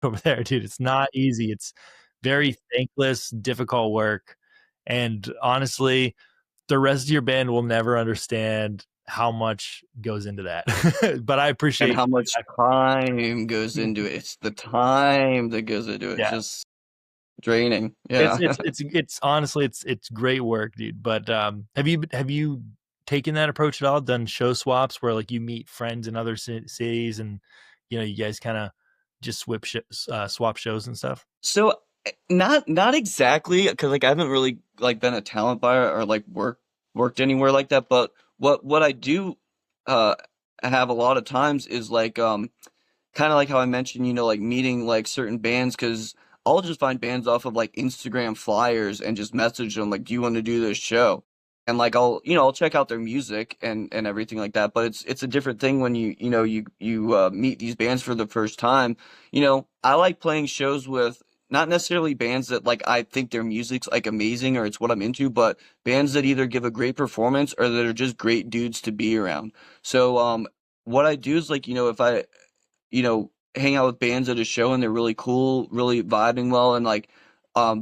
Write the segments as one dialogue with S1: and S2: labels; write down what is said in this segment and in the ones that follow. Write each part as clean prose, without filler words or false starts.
S1: over there, dude. It's not easy. It's very thankless, difficult work. And honestly, the rest of your band will never understand how much goes into that. But I
S2: And
S1: appreciate
S2: how much time goes
S1: you.
S2: into it. It's the time that goes into it.
S1: Yeah.
S2: Just draining.
S1: It's
S2: Yeah.
S1: it's it's it's honestly it's great work, dude. But have you taken that approach at all? Done show swaps where like you meet friends in other cities and you guys kind of just swap shows and stuff?
S2: So not exactly because like I haven't really like been a talent buyer or like worked anywhere like that. But what I do uh have a lot of times is like kind of like how I mentioned, like meeting like certain bands because I'll just find bands off of like Instagram flyers and just message them like, do you want to do this show? And like I'll check out their music and everything like that. But it's a different thing when you meet these bands for the first time. I like playing shows with not necessarily bands that like I think their music's like amazing or it's what I'm into, but bands that either give a great performance or that are just great dudes to be around. So what I do is like, if I hang out with bands at a show and they're really cool, really vibing well, and like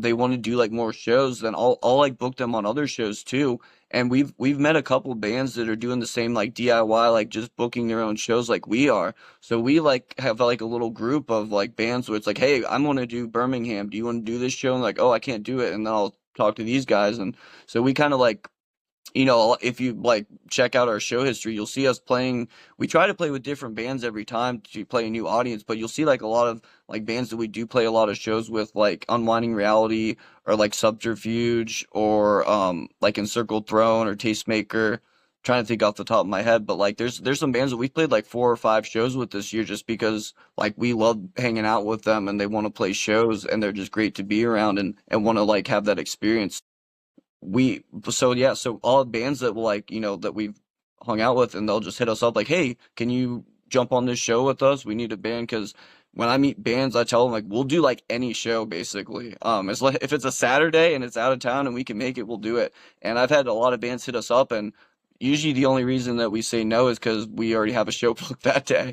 S2: they want to do like more shows, then I'll like book them on other shows too. And we've met a couple bands that are doing the same like DIY, like just booking their own shows like we are. So we like have like a little group of like bands where it's like, hey, I'm gonna do Birmingham. Do you want to do this show? And like, oh, I can't do it. And then I'll talk to these guys. And so we kind of like if you like check out our show history, you'll see us playing. We try to play with different bands every time to play a new audience, but you'll see like a lot of like bands that we do play a lot of shows with, like Unwinding Reality or like Subterfuge or like Encircled Throne or Tastemaker. Trying to think off the top of my head, but like there's some bands that we've played like 4 or 5 shows with this year just because like we love hanging out with them and they want to play shows and they're just great to be around and want to like have that experience we so yeah, so all bands that will like, that we've hung out with and they'll just hit us up like, hey, can you jump on this show with us? We need a band because when I meet bands, I tell them like we'll do like any show basically. It's like if it's a Saturday and it's out of town and we can make it, we'll do it. And I've had a lot of bands hit us up and usually the only reason that we say no is because we already have a show booked that day.